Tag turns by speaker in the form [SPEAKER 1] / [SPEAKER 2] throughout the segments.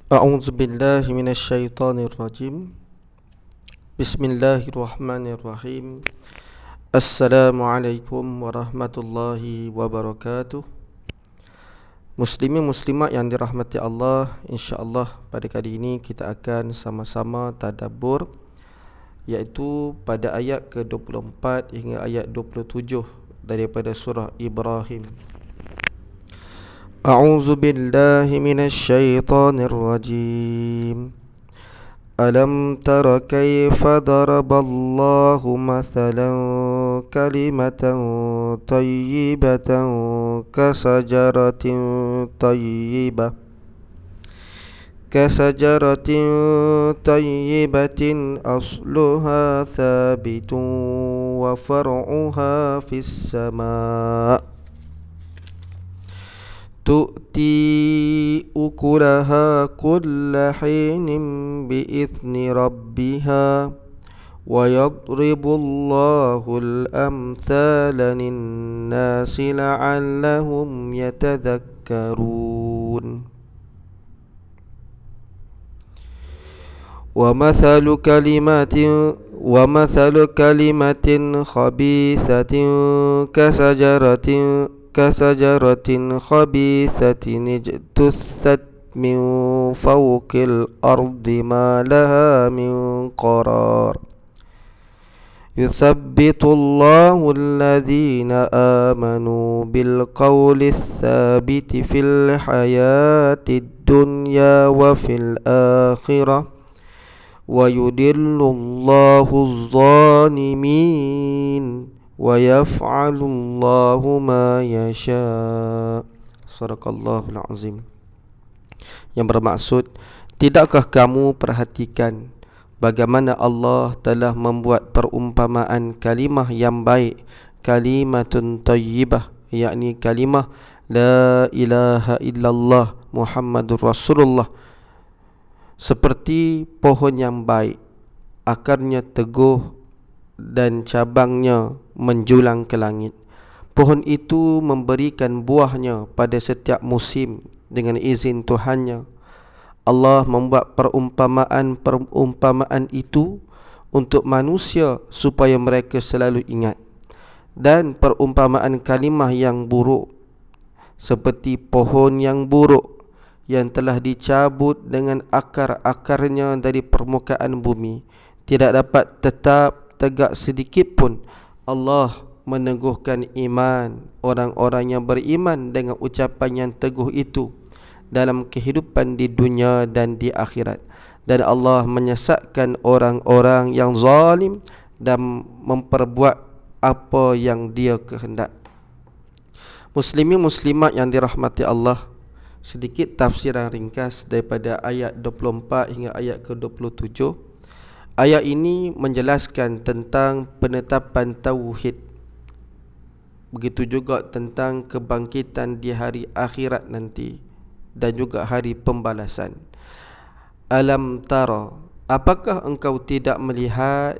[SPEAKER 1] أعوذ بالله من الشيطان الرجيم. بسم الله الرحمن الرحيم. السلام عليكم ورحمة الله وبركاته. Muslimin muslimat yang dirahmati Allah, insya-Allah pada kali ini kita akan sama-sama tadabbur, iaitu pada ayat ke-24 hingga ayat 27 daripada surah Ibrahim. A'udzu billahi minasy syaithanir rajim. ألم تر كيف ضرب الله مثلا كلمة طيبة كشجرة طيبة أصلها ثابت وفرعها في السماء تؤتي أكلها كل حين بإذن ربها ويضرب الله الأمثال للناس لعلهم يتذكرون ومثل كلمة خبيثة كشجرة خبيثة اجتثت من فوق الأرض ما لها من قرار يثبت الله الذين آمنوا بالقول الثابت في الحياة الدنيا وفي الآخرة ويضل الله الظالمين وَيَفْعَلُ اللَّهُ مَا يَشَاءُ. Sadaqallahul azim. Yang bermaksud, tidakkah kamu perhatikan bagaimana Allah telah membuat perumpamaan kalimah yang baik, kalimatun thayyibah, yakni kalimah la ilaha illallah Muhammadur Rasulullah, seperti pohon yang baik, akarnya teguh dan cabangnya menjulang ke langit. Pohon itu memberikan buahnya pada setiap musim dengan izin Tuhannya. Allah membuat perumpamaan itu untuk manusia supaya mereka selalu ingat. Dan perumpamaan kalimah yang buruk seperti pohon yang buruk yang telah dicabut dengan akar-akarnya dari permukaan bumi, tidak dapat tetap tegak sedikit pun. Allah meneguhkan iman orang-orang yang beriman dengan ucapan yang teguh itu dalam kehidupan di dunia dan di akhirat. Dan Allah menyesatkan orang-orang yang zalim dan memperbuat apa yang Dia kehendak. Muslimin muslimat yang dirahmati Allah, sedikit tafsiran ringkas daripada ayat 24 hingga ayat ke-27. Ayat ini menjelaskan tentang penetapan tauhid, begitu juga tentang kebangkitan di hari akhirat nanti dan juga hari pembalasan. Alam tara, apakah engkau tidak melihat,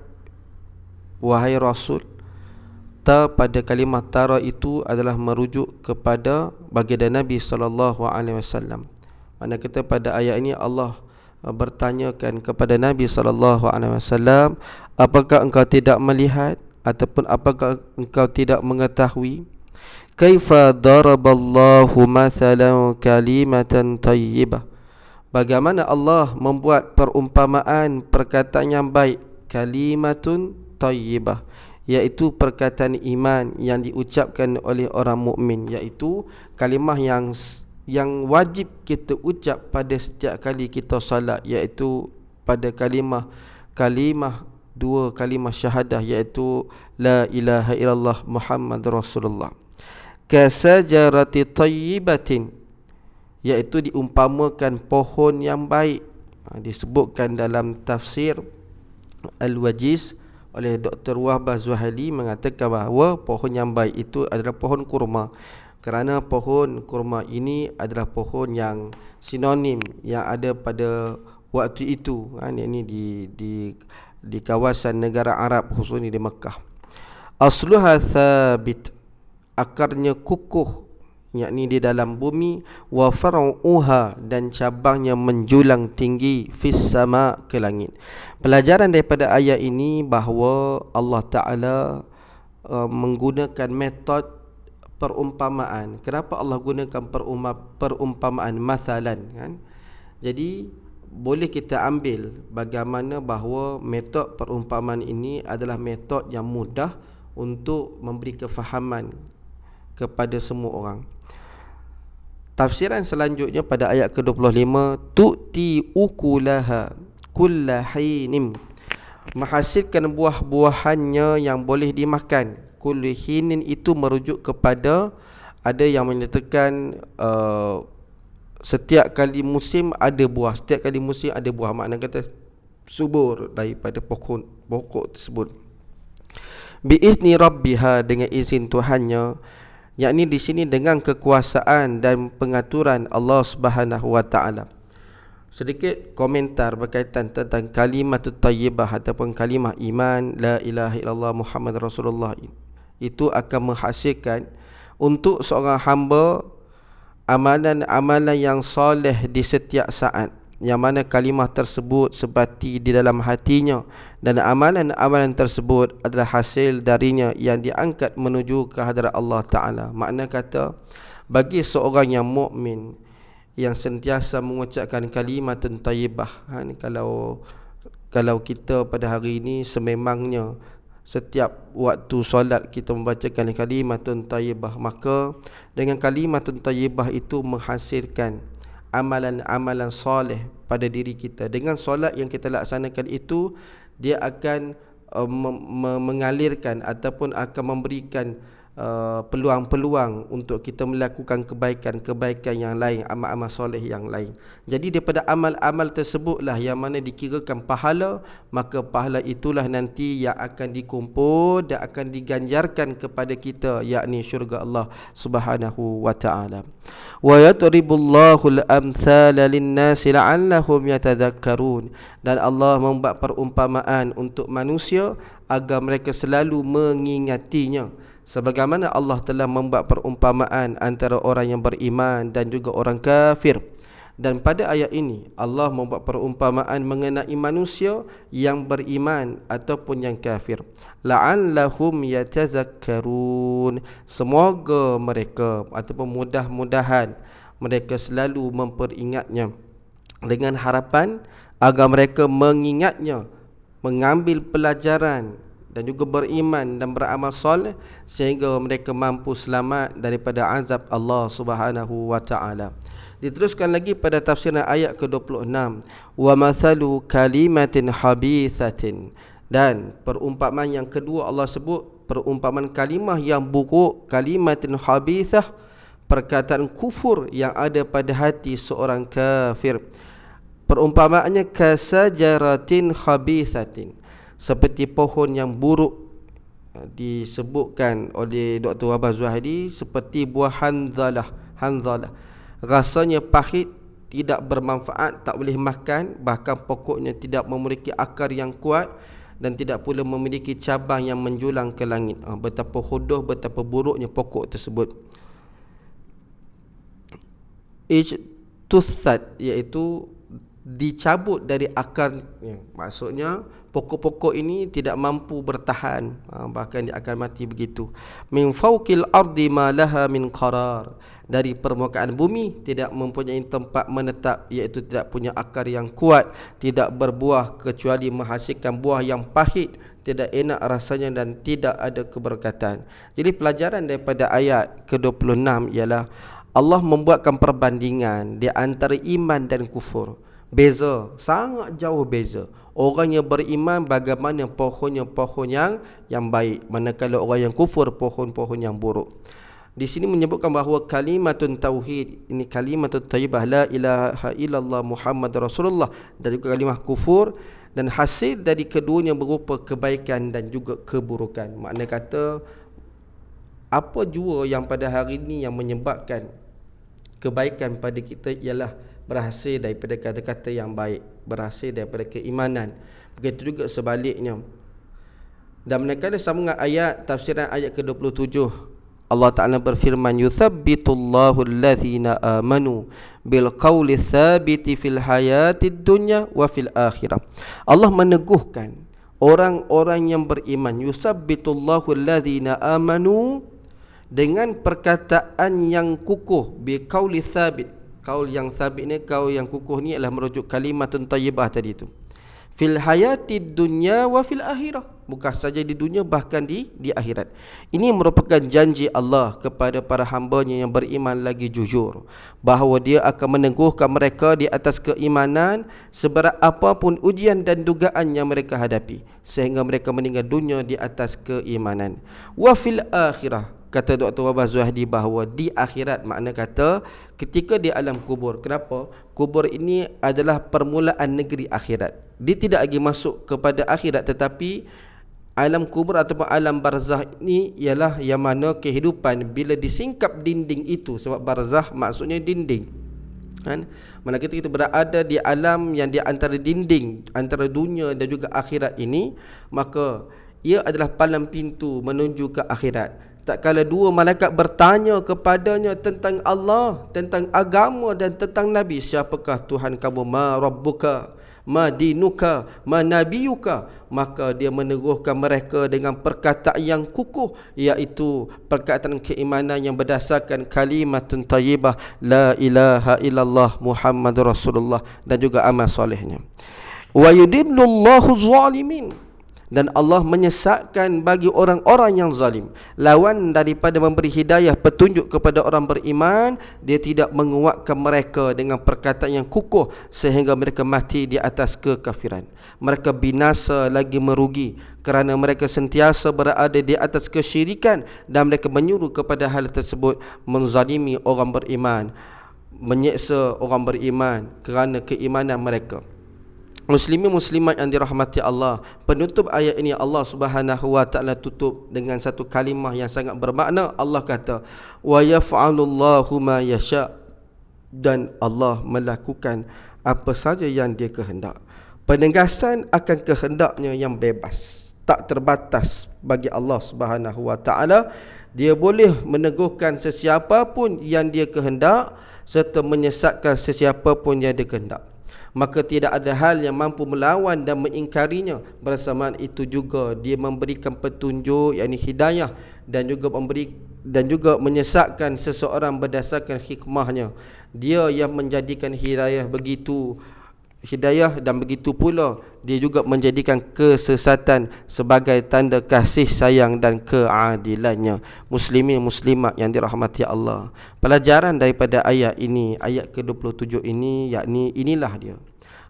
[SPEAKER 1] wahai Rasul? Ta pada kalimah tara itu adalah merujuk kepada baginda Nabi SAW. Mana kata pada ayat ini Allah bertanyakan kepada Nabi SAW, apakah engkau tidak melihat ataupun apakah engkau tidak mengetahui kaifa daraballahu mathalan kalimatan thayyibah, bagaimana Allah membuat perumpamaan perkataan yang baik, kalimatun thayyibah, iaitu perkataan iman yang diucapkan oleh orang mukmin, iaitu kalimah yang wajib kita ucap pada setiap kali kita salat, iaitu pada kalimah dua kalimah syahadah, iaitu la ilaha illallah Muhammadur Rasulullah. Kasajarati thayyibatin, iaitu diumpamakan pohon yang baik. Disebutkan dalam tafsir Al-Wajiz oleh Dr. Wahbah Zuhaili, mengatakan bahawa pohon yang baik itu adalah pohon kurma, kerana pohon kurma ini adalah pohon yang sinonim yang ada pada waktu itu, ini di kawasan negara Arab, khususnya di Mekah. Asluha thabit, akarnya kukuh, yakni di dalam bumi, wa far'uha, dan cabangnya menjulang tinggi, fis sama, ke langit. Pelajaran daripada ayat ini bahawa Allah Ta'ala menggunakan metod perumpamaan. Kenapa Allah gunakan perumpamaan mathalan, kan? Jadi boleh kita ambil bagaimana bahawa metod perumpamaan ini adalah metod yang mudah untuk memberi kefahaman kepada semua orang. Tafsiran selanjutnya pada ayat ke-25, tu'ti ukulaha kullahinin, menghasilkan buah-buahannya yang boleh dimakan. Kullahinin itu merujuk kepada, ada yang menyatakan setiap kali musim ada buah, setiap kali musim ada buah, makna kata subur daripada pokok tersebut. Biizni rabbiha, dengan izin Tuhannya, yakni di sini dengan kekuasaan dan pengaturan Allah Subhanahu wa taala. Sedikit komentar berkaitan tentang kalimatut thayyibah ataupun kalimah iman, la ilaha illallah Muhammad Rasulullah, itu akan menghasilkan untuk seorang hamba amalan-amalan yang soleh di setiap saat, yang mana kalimah tersebut sebati di dalam hatinya, dan amalan-amalan tersebut adalah hasil darinya yang diangkat menuju ke hadirat Allah Ta'ala. Makna kata, bagi seorang yang mukmin yang sentiasa mengucapkan kalimatun thayyibah, kalau kita pada hari ini sememangnya setiap waktu solat kita membacakan kalimatun thayyibah, maka dengan kalimatun thayyibah itu menghasilkan amalan-amalan soleh pada diri kita. Dengan solat yang kita laksanakan itu, dia akan mengalirkan ataupun akan memberikan peluang-peluang untuk kita melakukan kebaikan-kebaikan yang lain, amal-amal soleh yang lain. Jadi daripada amal-amal tersebutlah yang mana dikirakan pahala, maka pahala itulah nanti yang akan dikumpul dan akan diganjarkan kepada kita, yakni syurga Allah Subhanahu wa taala. Wa yadribullahu al-amthala lin-nasi la'allahum yatadhakkarun, dan Allah membuat perumpamaan untuk manusia agar mereka selalu mengingatinya, sebagaimana Allah telah membuat perumpamaan antara orang yang beriman dan juga orang kafir. Dan pada ayat ini Allah membuat perumpamaan mengenai manusia yang beriman ataupun yang kafir. La'allahum yatazakkarun, semoga mereka ataupun mudah-mudahan mereka selalu memperingatnya, dengan harapan agar mereka mengingatnya, mengambil pelajaran dan juga beriman dan beramal soleh, sehingga mereka mampu selamat daripada azab Allah Subhanahu wa taala. Diteruskan lagi pada tafsiran ayat ke-26, wa mathalu kalimatin habithatin, dan perumpamaan yang kedua Allah sebut perumpamaan kalimah yang buruk, kalimatin habithah, perkataan kufur yang ada pada hati seorang kafir. Perumpamaannya kasajaratin habithatin, seperti pohon yang buruk. Disebutkan oleh Dr. Wahbah Zuhairi seperti buah hanzalah. Rasanya pahit, tidak bermanfaat, tak boleh makan, bahkan pokoknya tidak memiliki akar yang kuat dan tidak pula memiliki cabang yang menjulang ke langit. Betapa hodoh, betapa buruknya pokok tersebut. Ijtussat, iaitu dicabut dari akarnya. Maksudnya pokok-pokok ini tidak mampu bertahan, bahkan dia akan mati begitu. Min fawqil ardi ma laha min qarar, dari permukaan bumi tidak mempunyai tempat menetap, iaitu tidak punya akar yang kuat, tidak berbuah kecuali menghasilkan buah yang pahit, tidak enak rasanya dan tidak ada keberkatan. Jadi pelajaran daripada ayat ke-26 ialah Allah membuatkan perbandingan di antara iman dan kufur. Beza, sangat jauh beza. Orang yang beriman bagaimana pohonnya pohon yang baik, manakala orang yang kufur pohon-pohon yang buruk. Di sini menyebutkan bahawa kalimatun tauhid, ini kalimatun thayyibah, la ilaha illallah Muhammad Rasulullah, dan juga kalimah kufur, dan hasil dari keduanya berupa kebaikan dan juga keburukan. Makna kata, apa jua yang pada hari ini yang menyebabkan kebaikan pada kita ialah berhasil daripada kata-kata yang baik, berhasil daripada keimanan. Begitu juga sebaliknya. Dan manakala sambungan ayat, tafsiran ayat ke-27 Allah Ta'ala berfirman, yuthabbitullahu alladhina amanu bil qawli thabiti fil hayatid dunya wa fil akhirah. Allah meneguhkan orang-orang yang beriman. Yuthabbitullahu alladhina amanu, dengan perkataan yang kukuh, bi qawli thabit. Qaul yang thabit ni, qaul yang kukuh ni adalah merujuk kalimatun tayyibah tadi tu. Fil hayatid dunya wa fil akhirah, bukan saja di dunia, bahkan di akhirat. Ini merupakan janji Allah kepada para hamba-Nya yang beriman lagi jujur, bahawa Dia akan meneguhkan mereka di atas keimanan seberat apapun ujian dan dugaan yang mereka hadapi, sehingga mereka meninggal dunia di atas keimanan. Wa fil akhirah, kata Dr. Wahbah Zuhadi, bahawa di akhirat, makna kata ketika di alam kubur. Kenapa? Kubur ini adalah permulaan negeri akhirat. Dia tidak lagi masuk kepada akhirat, tetapi alam kubur ataupun alam barzah ini ialah yang mana kehidupan bila disingkap dinding itu. Sebab barzah maksudnya dinding, kan? Mana kita berada di alam yang di antara dinding, antara dunia dan juga akhirat ini, maka ia adalah palang pintu menuju ke akhirat. Tak kala dua malaikat bertanya kepadanya tentang Allah, tentang agama dan tentang Nabi. Siapakah Tuhan kamu? Ma rabbuka, ma dinuka, ma nabiyuka. Maka dia meneguhkan mereka dengan perkataan yang kukuh, iaitu perkataan keimanan yang berdasarkan kalimatun tayyibah, la ilaha illallah Muhammadur Rasulullah, dan juga amal solehnya. Wa yudillullahu zalimin, dan Allah menyesatkan bagi orang-orang yang zalim. Lawan daripada memberi hidayah, petunjuk kepada orang beriman, Dia tidak menguatkan mereka dengan perkataan yang kukuh sehingga mereka mati di atas kekafiran. Mereka binasa lagi merugi kerana mereka sentiasa berada di atas kesyirikan, dan mereka menyuruh kepada hal tersebut, menzalimi orang beriman, menyeksa orang beriman kerana keimanan mereka. Muslimin muslimat yang dirahmati Allah, penutup ayat ini Allah Subhanahu wa taala tutup dengan satu kalimah yang sangat bermakna. Allah kata, wa yaf'alullahu ma yasha, dan Allah melakukan apa saja yang Dia kehendak. Penegasan akan kehendaknya yang bebas, tak terbatas bagi Allah Subhanahu wa taala. Dia boleh meneguhkan sesiapa pun yang Dia kehendak, serta menyesatkan sesiapa pun yang Dia kehendak. Maka tidak ada hal yang mampu melawan dan mengingkarinya. Bersamaan itu juga Dia memberikan petunjuk, yakni hidayah, dan juga menyesatkan seseorang berdasarkan hikmahnya. Dia yang menjadikan hidayah dan begitu pula Dia juga menjadikan kesesatan sebagai tanda kasih sayang dan keadilannya. Muslimin muslimat yang dirahmati Allah, pelajaran daripada ayat ini, ayat ke-27 ini, yakni inilah dia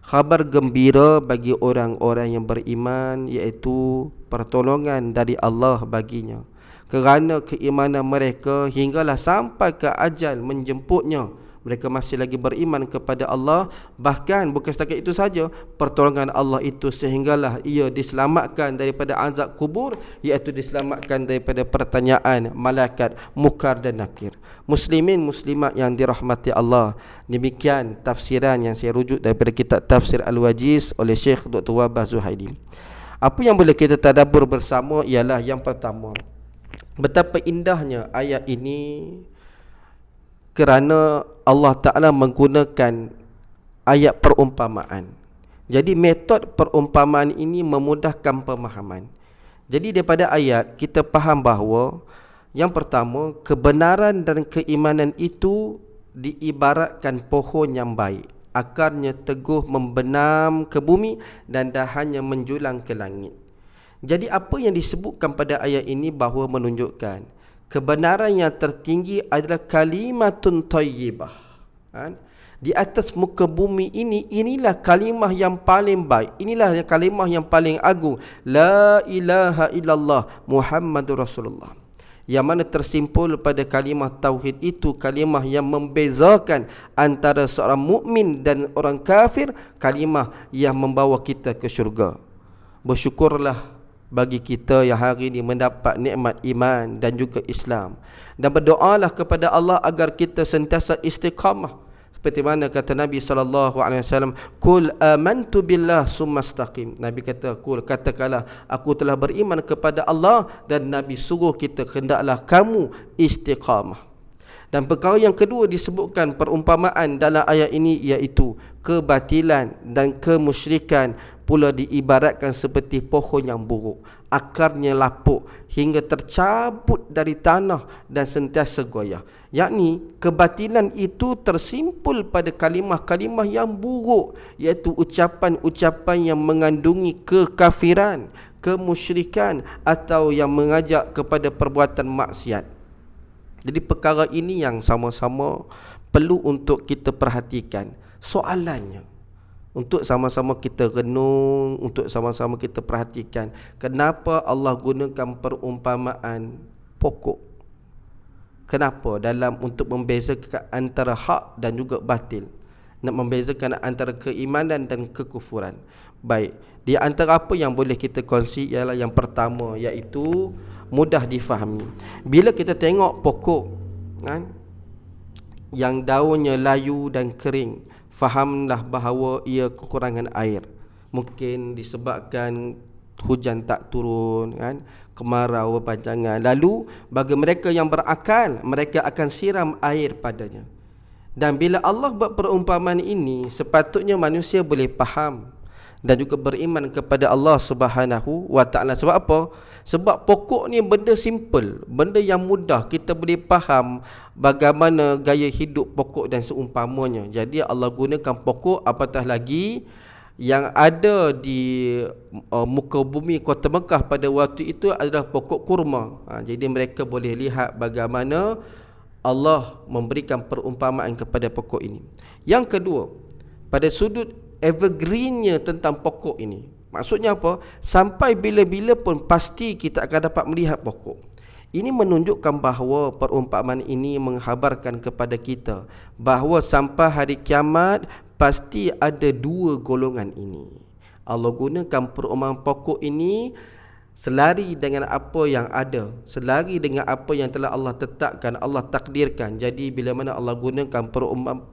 [SPEAKER 1] khabar gembira bagi orang-orang yang beriman, iaitu pertolongan dari Allah baginya kerana keimanan mereka hinggalah sampai ke ajal menjemputnya. Mereka masih lagi beriman kepada Allah. Bahkan bukan setakat itu saja, pertolongan Allah itu sehinggalah ia diselamatkan daripada azab kubur, iaitu diselamatkan daripada pertanyaan malaikat Munkar dan Nakir. Muslimin muslimat yang dirahmati Allah, demikian tafsiran yang saya rujuk daripada kitab Tafsir Al-Wajiz oleh Syekh Dr. Wahbah Zuhaidi. Apa yang boleh kita tadabbur bersama ialah yang pertama, betapa indahnya ayat ini kerana Allah Ta'ala menggunakan ayat perumpamaan. Jadi metod perumpamaan ini memudahkan pemahaman. Jadi daripada ayat kita faham bahawa yang pertama, kebenaran dan keimanan itu diibaratkan pohon yang baik. Akarnya teguh membenam ke bumi dan dahannya menjulang ke langit. Jadi apa yang disebutkan pada ayat ini bahawa menunjukkan kebenaran yang tertinggi adalah kalimatun tayyibah. Di atas muka bumi ini, inilah kalimah yang paling baik, inilah kalimah yang paling agung, la ilaha illallah Muhammadur Rasulullah, yang mana tersimpul pada kalimah tauhid itu, kalimah yang membezakan antara seorang mukmin dan orang kafir, kalimah yang membawa kita ke syurga. Bersyukurlah bagi kita yang hari ini mendapat nikmat iman dan juga Islam, dan berdoalah kepada Allah agar kita sentiasa istiqamah Seperti mana kata Nabi SAW, Qul amantu billah summa istaqim. Nabi kata, Qul, katakanlah, aku telah beriman kepada Allah, dan Nabi suruh kita, hendaklah kamu istiqamah. Dan perkara yang kedua disebutkan perumpamaan dalam ayat ini, iaitu kebatilan dan kemusyrikan pula diibaratkan seperti pohon yang buruk, akarnya lapuk hingga tercabut dari tanah dan sentiasa goyah. Yakni kebatilan itu tersimpul pada kalimah-kalimah yang buruk, iaitu ucapan-ucapan yang mengandungi kekafiran, kemusyrikan, atau yang mengajak kepada perbuatan maksiat. Jadi perkara ini yang sama-sama perlu untuk kita perhatikan. Soalannya, untuk sama-sama kita renung, untuk sama-sama kita perhatikan, kenapa Allah gunakan perumpamaan pokok? Kenapa? Dalam untuk membezakan antara hak dan juga batil, nak membezakan antara keimanan dan kekufuran. Baik, di antara apa yang boleh kita kongsi ialah yang pertama, iaitu mudah difahami. Bila kita tengok pokok kan, yang daunnya layu dan kering, fahamlah bahawa ia kekurangan air. Mungkin disebabkan hujan tak turun kan, kemarau berpanjangan. Lalu bagi mereka yang berakal, mereka akan siram air padanya. Dan bila Allah buat perumpamaan ini, sepatutnya manusia boleh faham dan juga beriman kepada Allah Subhanahu wa taala. Sebab apa? Sebab pokok ni benda simple, benda yang mudah kita boleh faham bagaimana gaya hidup pokok dan seumpamanya. Jadi Allah gunakan pokok, apatah lagi yang ada di muka bumi kota Mekah pada waktu itu adalah pokok kurma. Jadi mereka boleh lihat bagaimana Allah memberikan perumpamaan kepada pokok ini. Yang kedua, pada sudut evergreennya tentang pokok ini, maksudnya apa? Sampai bila-bila pun pasti kita akan dapat melihat pokok. Ini menunjukkan bahawa perumpamaan ini menghabarkan kepada kita bahawa sampai hari kiamat pasti ada dua golongan ini. Allah gunakan perumpamaan pokok ini selari dengan apa yang ada, selari dengan apa yang telah Allah tetapkan, Allah takdirkan. Jadi bila mana Allah gunakan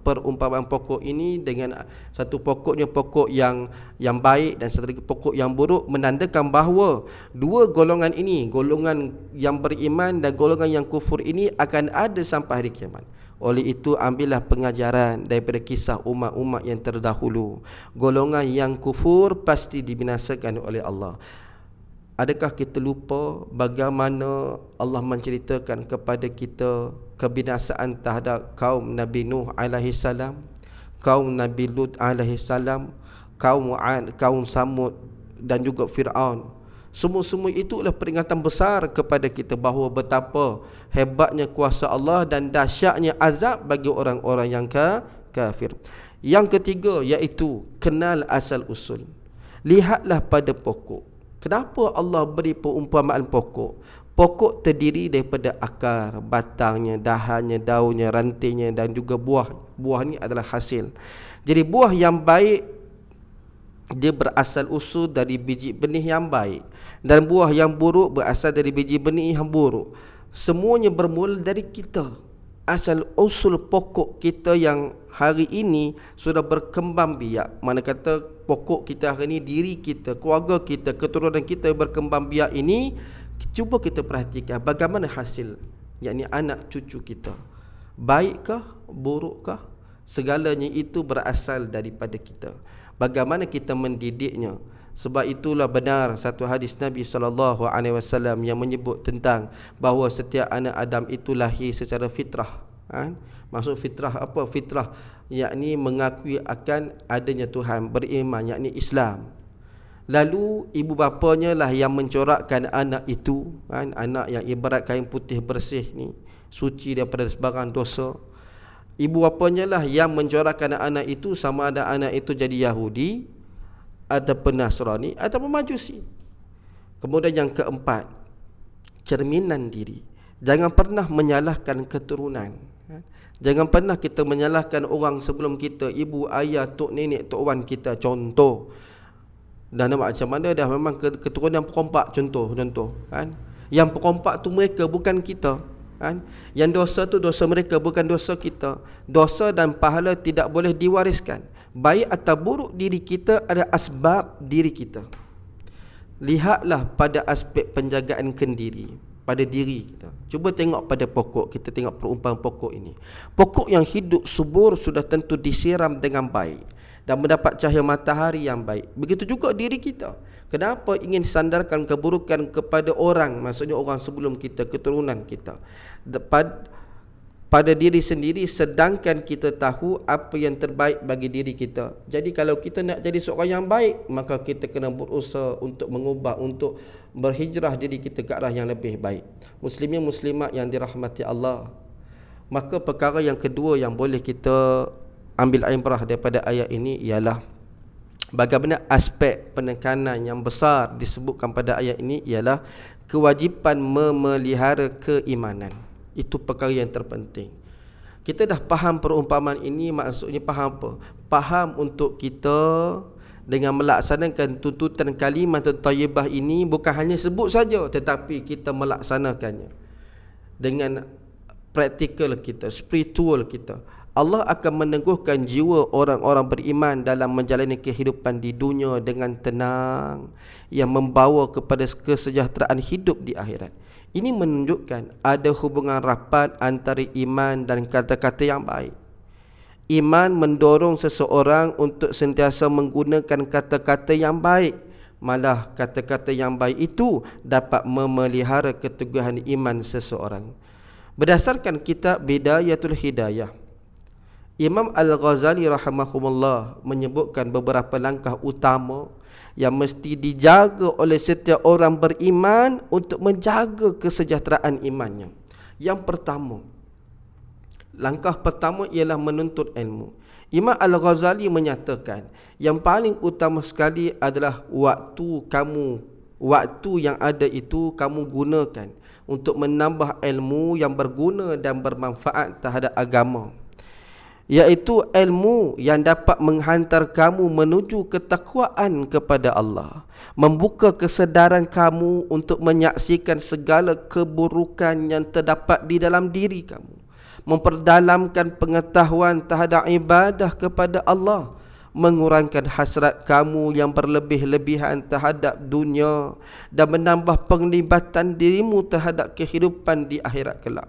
[SPEAKER 1] perumpamaan pokok ini dengan satu pokoknya pokok yang baik dan satu lagi pokok yang buruk, menandakan bahawa dua golongan ini, golongan yang beriman dan golongan yang kufur ini akan ada sampai hari kiamat. Oleh itu, ambillah pengajaran daripada kisah umat-umat yang terdahulu. Golongan yang kufur pasti dibinasakan oleh Allah. Adakah kita lupa bagaimana Allah menceritakan kepada kita kebinasaan terhadap kaum Nabi Nuh alaihi salam, kaum Nabi Lut alaihi salam, kaum Ad, kaum Samud dan juga Fir'aun? Semua-semua itu adalah peringatan besar kepada kita bahawa betapa hebatnya kuasa Allah dan dahsyatnya azab bagi orang-orang yang kafir. Yang ketiga, iaitu kenal asal usul. Lihatlah pada pokok. Kenapa Allah beri perumpamaan pokok? Pokok terdiri daripada akar, batangnya, dahannya, daunnya, rantainya dan juga buah. Buah ni adalah hasil. Jadi buah yang baik, dia berasal usul dari biji benih yang baik, dan buah yang buruk berasal dari biji benih yang buruk. Semuanya bermula dari kita. Asal usul pokok kita yang hari ini sudah berkembang biak. Mana kata pokok kita hari ini, diri kita, keluarga kita, keturunan kita yang berkembang biak ini, cuba kita perhatikan bagaimana hasil, yakni anak cucu kita. Baikkah, burukkah? Segalanya itu berasal daripada kita. Bagaimana kita mendidiknya? Sebab itulah benar satu hadis Nabi SAW yang menyebut tentang bahawa setiap anak Adam itu lahir secara fitrah. Maksud fitrah apa? Fitrah yakni mengakui akan adanya Tuhan, beriman, yakni Islam. Lalu ibu bapanya lah yang mencorakkan anak itu, anak yang ibarat kain putih bersih ni, suci daripada sebarang dosa. Ibu bapanya lah yang mencorakkan anak itu, sama ada anak itu jadi Yahudi ataupun Nasrani ataupun Majusi. Kemudian yang keempat, cerminan diri. Jangan pernah menyalahkan keturunan. Jangan pernah kita menyalahkan orang sebelum kita, ibu, ayah, tok nenek, tok wan kita, contoh. Dan macam mana dah memang keturunan perompak, contoh kan. Yang perompak tu mereka, bukan kita. kan? Yang dosa tu dosa mereka, bukan dosa kita. Dosa dan pahala tidak boleh diwariskan. Baik atau buruk diri kita ada asbab diri kita. Lihatlah pada aspek penjagaan kendiri, pada diri kita. Cuba tengok pada pokok, kita tengok perumpamaan pokok ini. Pokok yang hidup subur sudah tentu disiram dengan baik dan mendapat cahaya matahari yang baik. Begitu juga diri kita. Kenapa ingin sandarkan keburukan kepada orang, maksudnya orang sebelum kita, keturunan kita, pada diri sendiri, sedangkan kita tahu apa yang terbaik bagi diri kita. Jadi kalau kita nak jadi seorang yang baik, maka kita kena berusaha untuk mengubah, untuk berhijrah diri kita ke arah yang lebih baik. Muslimin muslimat yang dirahmati Allah, maka perkara yang kedua yang boleh kita ambil ibrah daripada ayat ini ialah bagaimana aspek penekanan yang besar disebutkan pada ayat ini ialah kewajipan memelihara keimanan. Itu perkara yang terpenting. Kita dah faham perumpamaan ini, maksudnya faham apa? Faham untuk kita dengan melaksanakan tuntutan kalimat thayyibah ini bukan hanya sebut saja, tetapi kita melaksanakannya dengan praktikal kita, spiritual kita. Allah akan meneguhkan jiwa orang-orang beriman dalam menjalani kehidupan di dunia dengan tenang, yang membawa kepada kesejahteraan hidup di akhirat. Ini menunjukkan ada hubungan rapat antara iman dan kata-kata yang baik. Iman mendorong seseorang untuk sentiasa menggunakan kata-kata yang baik. Malah kata-kata yang baik itu dapat memelihara keteguhan iman seseorang. Berdasarkan kitab Bidayatul Hidayah, Imam Al-Ghazali rahimahumullah menyebutkan beberapa langkah utama yang mesti dijaga oleh setiap orang beriman untuk menjaga kesejahteraan imannya. Yang pertama, langkah pertama ialah menuntut ilmu. Imam Al-Ghazali menyatakan yang paling utama sekali adalah waktu yang ada itu kamu gunakan untuk menambah ilmu yang berguna dan bermanfaat terhadap agama, iaitu ilmu yang dapat menghantar kamu menuju ketakwaan kepada Allah, membuka kesedaran kamu untuk menyaksikan segala keburukan yang terdapat di dalam diri kamu, memperdalamkan pengetahuan terhadap ibadah kepada Allah, mengurangkan hasrat kamu yang berlebih-lebihan terhadap dunia, dan menambah penglibatan dirimu terhadap kehidupan di akhirat kelak.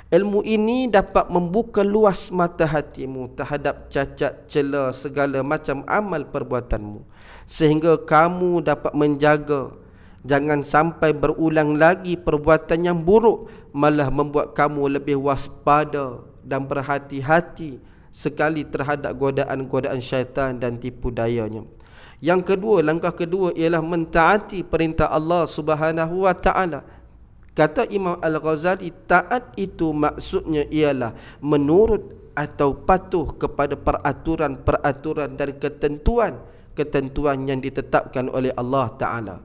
[SPEAKER 1] Ilmu ini dapat membuka luas mata hatimu terhadap cacat celah segala macam amal perbuatanmu, sehingga kamu dapat menjaga jangan sampai berulang lagi perbuatan yang buruk, malah membuat kamu lebih waspada dan berhati-hati sekali terhadap godaan-godaan syaitan dan tipu dayanya. Yang kedua, langkah kedua ialah mentaati perintah Allah Subhanahu wa taala. Kata Imam Al-Ghazali, taat itu maksudnya ialah menurut atau patuh kepada peraturan-peraturan dan ketentuan yang ditetapkan oleh Allah Ta'ala.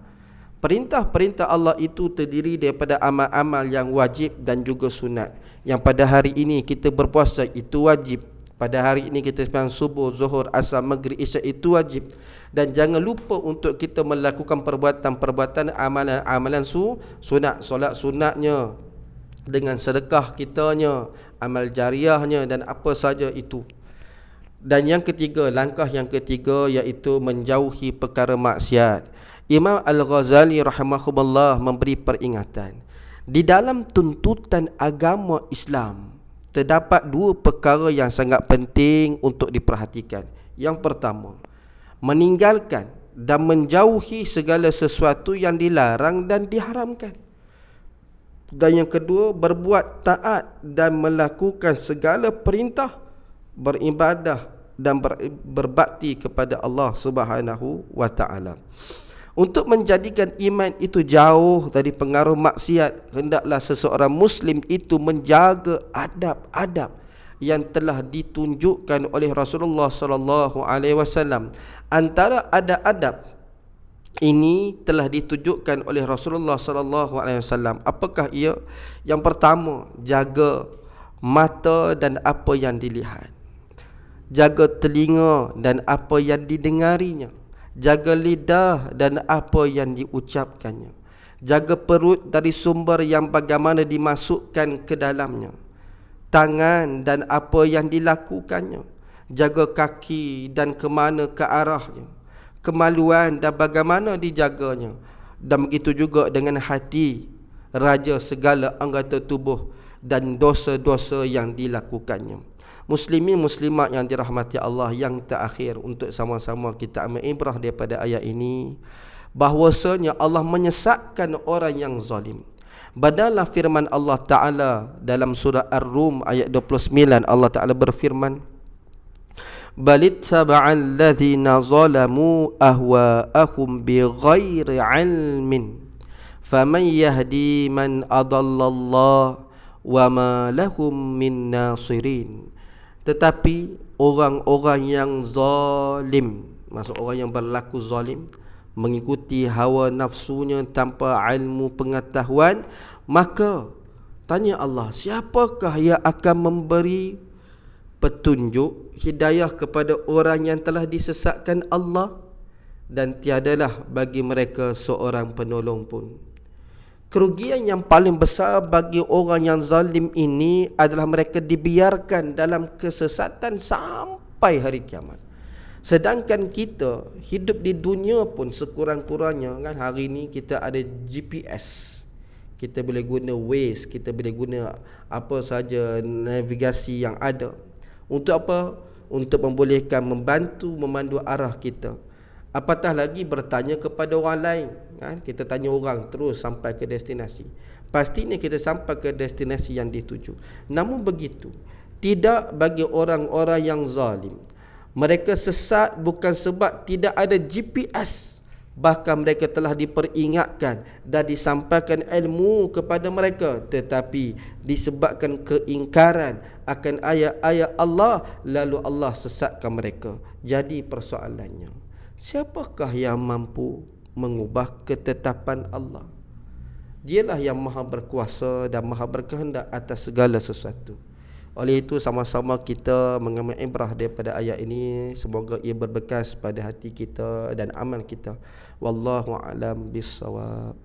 [SPEAKER 1] Perintah-perintah Allah itu terdiri daripada amal-amal yang wajib dan juga sunat. Yang pada hari ini kita berpuasa itu wajib. Pada hari ini kita sembahyang subuh, zuhur, asar, maghrib, isyak itu wajib. Dan jangan lupa untuk kita melakukan perbuatan-perbuatan amalan sunat, solat sunatnya, dengan sedekah kitanya, amal jariahnya dan apa saja itu. Dan yang ketiga, langkah yang ketiga iaitu menjauhi perkara maksiat. Imam Al-Ghazali rahimahullah memberi peringatan. Di dalam tuntutan agama Islam terdapat dua perkara yang sangat penting untuk diperhatikan. Yang pertama, meninggalkan dan menjauhi segala sesuatu yang dilarang dan diharamkan. Dan yang kedua, berbuat taat dan melakukan segala perintah, beribadah dan berbakti kepada Allah Subhanahu wa taala. Untuk menjadikan iman itu jauh dari pengaruh maksiat, hendaklah seseorang Muslim itu menjaga adab-adab yang telah ditunjukkan oleh Rasulullah sallallahu alaihi wasallam. Antara adab-adab ini telah ditunjukkan oleh Rasulullah sallallahu alaihi wasallam. Apakah ia? Yang pertama, jaga mata dan apa yang dilihat. Jaga telinga dan apa yang didengarinya. Jaga lidah dan apa yang diucapkannya. Jaga perut dari sumber yang bagaimana dimasukkan ke dalamnya. Tangan dan apa yang dilakukannya. Jaga kaki dan ke mana ke arahnya. Kemaluan dan bagaimana dijaganya. Dan begitu juga dengan hati, raja segala anggota tubuh dan dosa-dosa yang dilakukannya. Muslimin muslimat yang dirahmati Allah, yang terakhir untuk sama-sama kita ambil ibrah daripada ayat ini, bahwasanya Allah menyesatkan orang yang zalim. Badalah firman Allah Ta'ala dalam surah Ar-Rum ayat 29, Allah Ta'ala berfirman, balittaba'al ladzina zalamu ahwa'ahum bighairi 'ilmin faman yahdi man adallallah wa ma lahum min nasirin. Tetapi orang-orang yang zalim, maksud orang yang berlaku zalim, mengikuti hawa nafsunya tanpa ilmu pengetahuan, maka tanya Allah, siapakah yang akan memberi petunjuk hidayah kepada orang yang telah disesatkan Allah? Dan tiadalah bagi mereka seorang penolong pun. Kerugian yang paling besar bagi orang yang zalim ini adalah mereka dibiarkan dalam kesesatan sampai hari kiamat. Sedangkan kita hidup di dunia pun sekurang-kurangnya kan, hari ni kita ada GPS. Kita boleh guna Waze, kita boleh guna apa saja navigasi yang ada. Untuk apa? Untuk membolehkan membantu memandu arah kita. Apatah lagi bertanya kepada orang lain kan? Kita tanya orang terus sampai ke destinasi. Pastinya kita sampai ke destinasi yang dituju. Namun begitu, tidak bagi orang-orang yang zalim. Mereka sesat bukan sebab tidak ada GPS. Bahkan mereka telah diperingatkan dan disampaikan ilmu kepada mereka, tetapi disebabkan keingkaran akan ayat-ayat Allah, lalu Allah sesatkan mereka. Jadi persoalannya, siapakah yang mampu mengubah ketetapan Allah? Dialah yang maha berkuasa dan maha berkehendak atas segala sesuatu. Oleh itu sama-sama kita mengambil ibrah daripada ayat ini. Semoga ia berbekas pada hati kita dan amal kita. Wallahu a'lam bissawab.